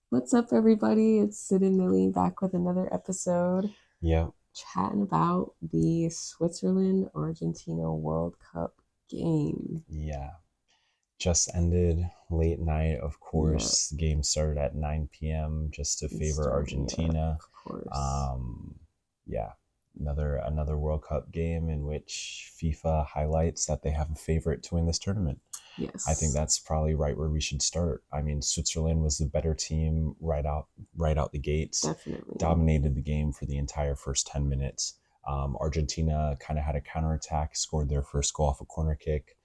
What's up, everybody? It's Sid and Millie back with another episode, Yeah, chatting about the Switzerland Argentina World Cup game. yeah. Just ended late night, of Yeah, course. The game started at 9 p.m. just to it favor started. Yeah, Argentina. of course. Um, yeah, another World Cup game in which FIFA highlights that they have a favorite to win this tournament. I think Yes, that's probably right where we should start. I mean, Switzerland was the better team right out the gates, definitely. dominated the game for the entire first 10 minutes. Argentina kind of had a counterattack, scored their first goal off a corner kick.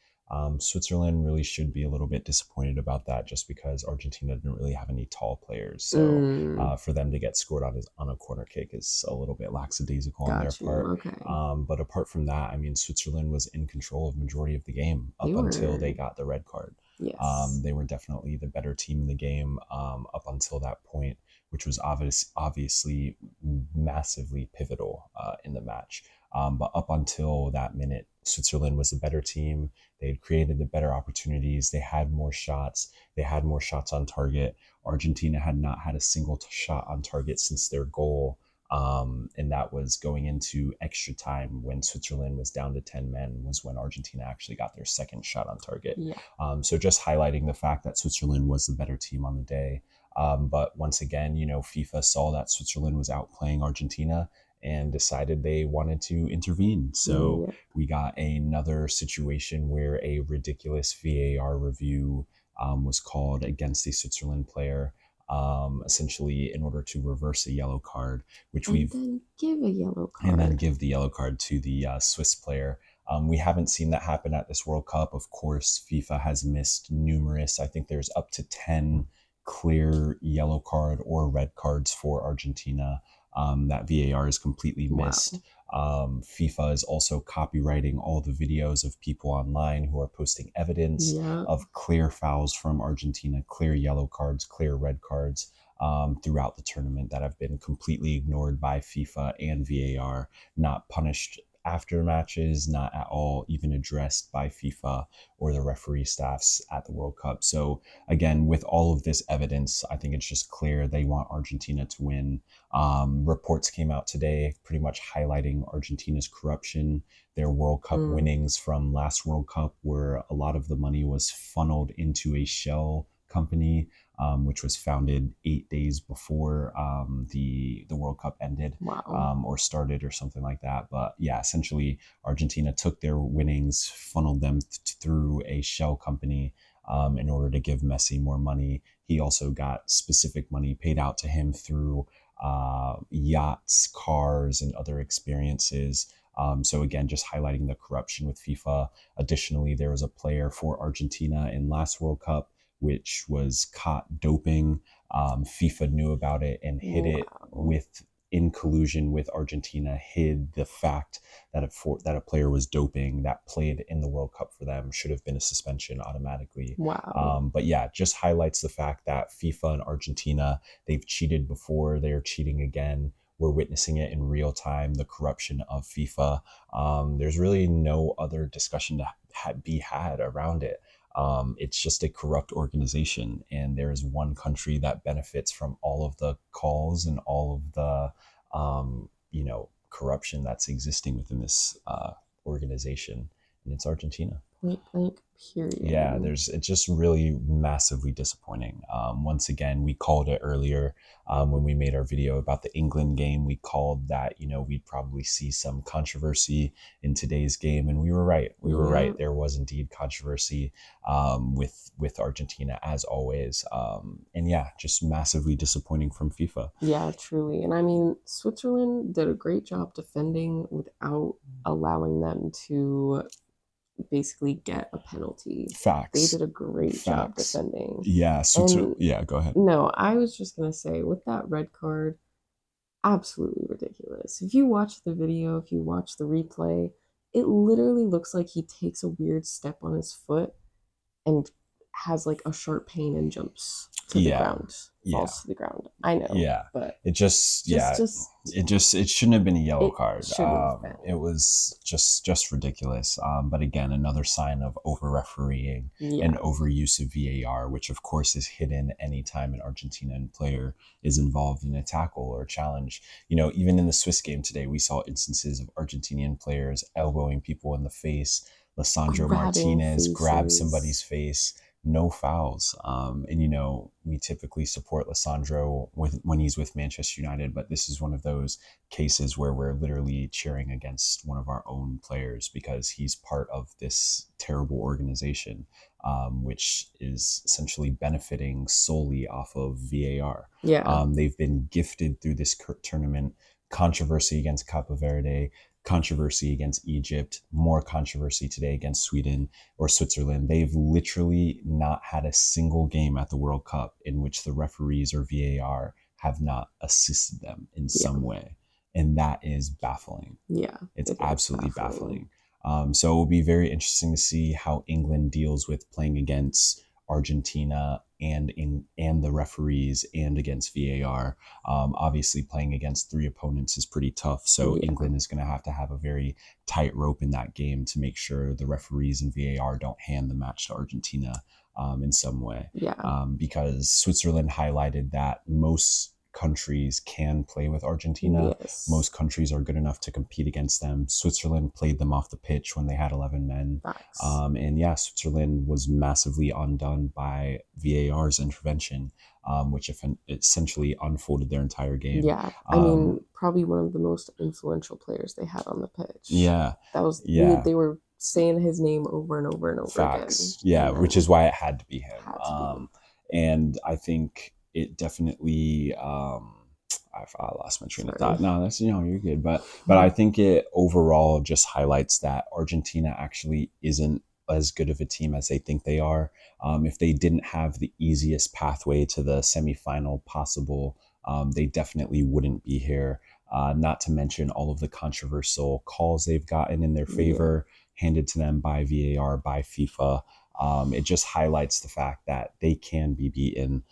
Switzerland really should be a little bit disappointed about that, just because Argentina didn't really have any tall players. So Mm, for them to get scored on a corner kick is a little bit lackadaisical on their got you. part. Okay. But apart from that, I mean, Switzerland was in control of majority of the game They up until they were, got the red card. yes. They were definitely the better team in the game up until that point, which was obviously massively pivotal in the match. But up until that minute, Switzerland was the better team. They had created the better opportunities. They had more shots. They had more shots on target. Argentina had not had a single shot on target since their goal, and that was going into extra time when Switzerland was down to 10 men, was when Argentina actually got their second shot on target. Yeah. So just highlighting the fact that Switzerland was the better team on the day. But once again, FIFA saw that Switzerland was outplaying Argentina and decided they wanted to intervene. So Yeah. we got another situation where a ridiculous VAR review was called against a Switzerland player, essentially in order to reverse a yellow card, which And we've then give a yellow and then card. give the yellow card to the Swiss player. We haven't seen that happen at this World Cup. Of course, FIFA has missed numerous. I think there's up to 10 clear yellow card or red cards for Argentina that VAR is completely missed. Wow. FIFA is also copywriting all the videos of people online who are posting evidence Yeah. of clear fouls from Argentina, clear yellow cards, clear red cards throughout the tournament that have been completely ignored by FIFA and VAR, not punished after matches, not at all even addressed by FIFA or the referee staffs at the World Cup. So again, with all of this evidence, I think it's just clear they want Argentina to win. Reports came out today pretty much highlighting Argentina's corruption, their World Cup Mm, winnings from last World Cup, where a lot of the money was funneled into a shell company, which was founded 8 days before the World Cup ended, wow. or started or something like that. But yeah, essentially, Argentina took their winnings, funneled them through a shell company in order to give Messi more money. He also got specific money paid out to him through yachts, cars, and other experiences. So again, just highlighting the corruption with FIFA. Additionally, there was a player for Argentina in last World Cup which was caught doping. FIFA knew about it and hid it Wow. with in collusion with Argentina, hid the fact that a player was doping that played in the World Cup for them. Should have been a suspension automatically. Wow. But yeah, just highlights the fact that FIFA and Argentina, they've cheated before, they're cheating again. We're witnessing it in real time, the corruption of FIFA. There's really no other discussion to be had around it. It's just a corrupt organization, and there is one country that benefits from all of the calls and all of the, corruption that's existing within this organization, and it's Argentina. Point blank, Yeah, period. it's just really massively disappointing. Once again, we called it earlier when we made our video about the England game. We called that, we'd probably see some controversy in today's game, and we were right. We were Yeah. right. There was indeed controversy with Argentina as always, and yeah, just massively disappointing from FIFA. Yeah, truly. And I mean, Switzerland did a great job defending without allowing them to basically get a penalty. They Facts, did a great job facts. defending. Yeah, Switzerland. And Yeah, go ahead. no, I was just going to say with that red card, absolutely ridiculous. If you watch the video, if you watch the replay, it literally looks like he takes a weird step on his foot and has like a sharp pain and jumps to the Yeah, ground, yeah, falls to the ground. I know, yeah. but It just, just yeah, just it shouldn't have been a yellow it card. shouldn't have been. It was just ridiculous. But again, another sign of over refereeing and Yeah, overuse of VAR, which of course is hidden anytime an Argentinian player is involved in a tackle or a challenge. Even in the Swiss game today, we saw instances of Argentinian players elbowing people in the face. Lissandro grabbing Martinez grabbed somebody's faces. face, no fouls. And we typically support Lissandro when he's with Manchester United, but this is one of those cases where we're literally cheering against one of our own players because he's part of this terrible organization, which is essentially benefiting solely off of VAR. Yeah, They've been gifted through this tournament controversy against Cape Verde, controversy against Egypt, more controversy today against Sweden or Switzerland. They've literally not had a single game at the World Cup in which the referees or VAR have not assisted them in yeah, some way. And that is baffling. yeah. It's It is absolutely baffling. baffling. So it will be very interesting to see how England deals with playing against Argentina and the referees and against VAR. Obviously, playing against three opponents is pretty tough. So Yeah, England is going to have a very tight rope in that game to make sure the referees and VAR don't hand the match to Argentina in some way. yeah, Because Switzerland highlighted that most countries can play with Argentina. yes. Most countries are good enough to compete against them. Switzerland played them off the pitch when they had 11 men. Facts. And yeah, Switzerland was massively undone by VAR's intervention, which essentially unfolded their entire game. Yeah, I Um, mean, probably one of the most influential players they had on the pitch. yeah, That was yeah, they were saying his name over and over and over again, facts. Yeah, and which is then why it had to be him. had to be. And I think it definitely. I lost my train of thought. Sorry. No, that's you're good. But I think it overall just highlights that Argentina actually isn't as good of a team as they think they are. If they didn't have the easiest pathway to the semifinal possible, they definitely wouldn't be here. Not to mention all of the controversial calls they've gotten in their Yeah, favor, handed to them by VAR, by FIFA. It just highlights the fact that they can be beaten.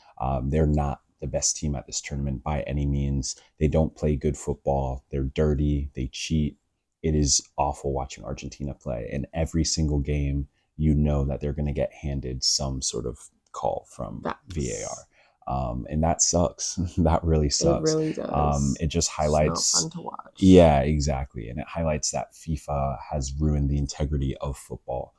They're not the best team at this tournament by any means. They don't play good football. They're dirty. They cheat. It is awful watching Argentina play. And every single game, that they're going to get handed some sort of call from facts. VAR. And that sucks. That really It sucks. really does. It just It's not highlights, fun to watch. yeah, exactly. And it highlights that FIFA has ruined the integrity of football,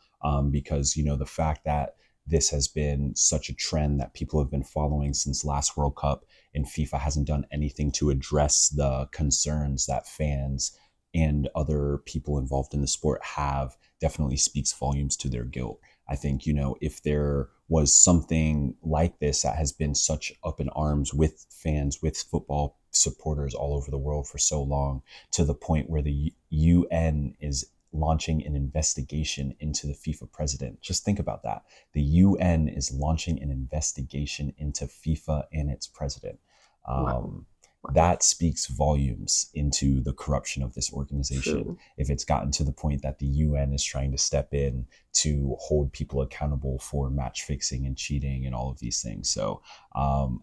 because, the fact that this has been such a trend that people have been following since last World Cup, and FIFA hasn't done anything to address the concerns that fans and other people involved in the sport have, definitely speaks volumes to their guilt. I think, if there was something like this that has been such up in arms with fans, with football supporters all over the world for so long, to the point where the UN is launching an investigation into the FIFA president. Just think about that. The UN is launching an investigation into FIFA and its president. Wow. Um, Wow. that speaks volumes into the corruption of this organization. True. If it's gotten to the point that the UN is trying to step in to hold people accountable for match fixing and cheating and all of these things. So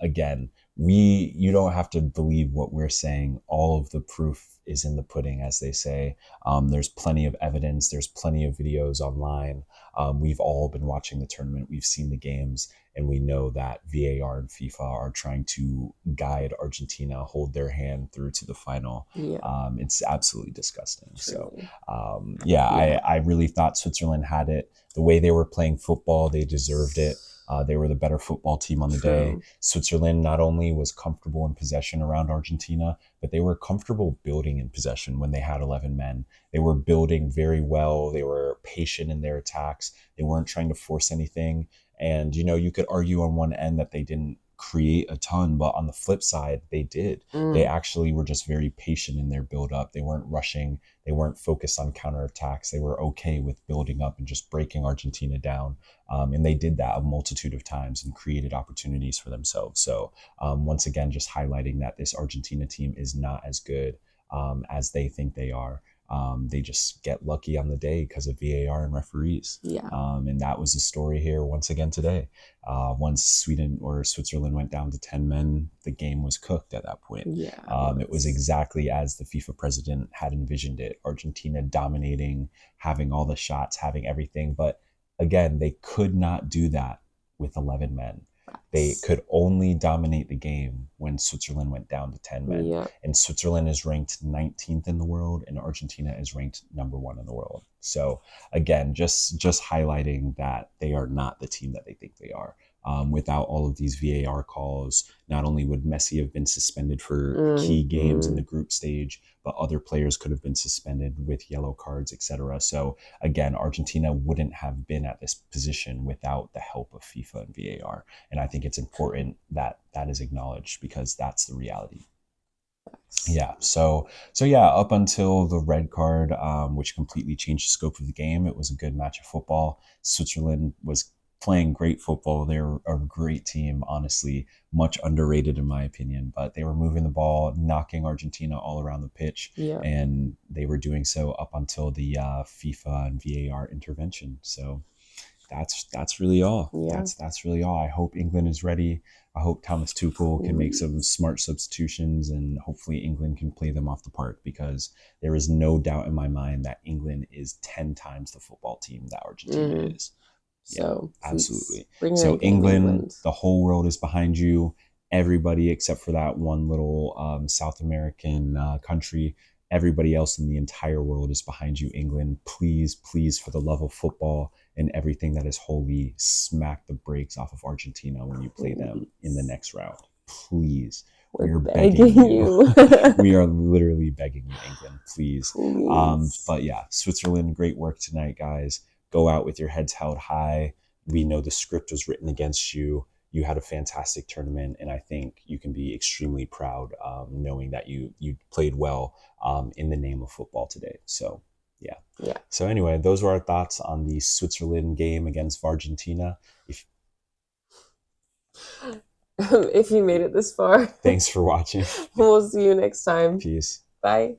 again, you don't have to believe what we're saying. All of the proof is in the pudding, as they say. There's plenty of evidence. There's plenty of videos online. We've all been watching the tournament. We've seen the games, and we know that VAR and FIFA are trying to guide Argentina, hold their hand through to the final. Yeah, It's absolutely disgusting. So, truly. yeah, Yeah. I really thought Switzerland had it. The way they were playing football, they deserved it. They were the better football team on the day. True. Switzerland not only was comfortable in possession around Argentina, but they were comfortable building in possession when they had 11 men. They were building very well. They were patient in their attacks. They weren't trying to force anything. And, you could argue on one end that they didn't create a ton, but on the flip side, they did. They Mm. actually were just very patient in their build up. They weren't rushing. They weren't focused on counterattacks. They were okay with building up and just breaking Argentina down. And they did that a multitude of times and created opportunities for themselves. So once again, just highlighting that this Argentina team is not as good as they think they are. They just get lucky on the day because of VAR and referees. Yeah. And that was the story here once again today. Once Sweden or Switzerland went down to 10 men, the game was cooked at that point. Yeah. It was exactly as the FIFA president had envisioned it. Argentina dominating, having all the shots, having everything. But again, they could not do that with 11 men. They could only dominate the game when Switzerland went down to 10 men. Yeah. And Switzerland is ranked 19th in the world, and Argentina is ranked number 1 in the world. So again, just highlighting that they are not the team that they think they are. Without all of these VAR calls, not only would Messi have been suspended for key games in the group stage, but other players could have been suspended with yellow cards, etc. So again, Argentina wouldn't have been at this position without the help of FIFA and VAR. And I think it's important that that is acknowledged because that's the reality. Yeah. So yeah, up until the red card, which completely changed the scope of the game, it was a good match of football. Switzerland was playing great football. They're a great team, honestly, much underrated in my opinion, but they were moving the ball, knocking Argentina all around the pitch, Yeah. and they were doing so up until the FIFA and VAR intervention. So that's really all. Yeah. That's really all. I hope England is ready. I hope Thomas Tuchel can make some smart substitutions, and hopefully England can play them off the park, because there is no doubt in my mind that England is 10 times the football team that Argentina is. So yeah, absolutely. Bring So England, the whole world is behind you. Everybody except for that one little South American country. Everybody else in the entire world is behind you, England. Please, please, for the love of football and everything that is holy, smack the brakes off of Argentina when you play them in the next round. Please. We're begging you. We are literally begging you, England. Please. But yeah, Switzerland, great work tonight, guys. Go out with your heads held high. We know the script was written against you. You had a fantastic tournament, and I think you can be extremely proud, knowing that you played well in the name of football today. So yeah. So anyway, those were our thoughts on the Switzerland game against Argentina. If you made it this far, thanks for watching. We'll see you next time. Peace. Bye.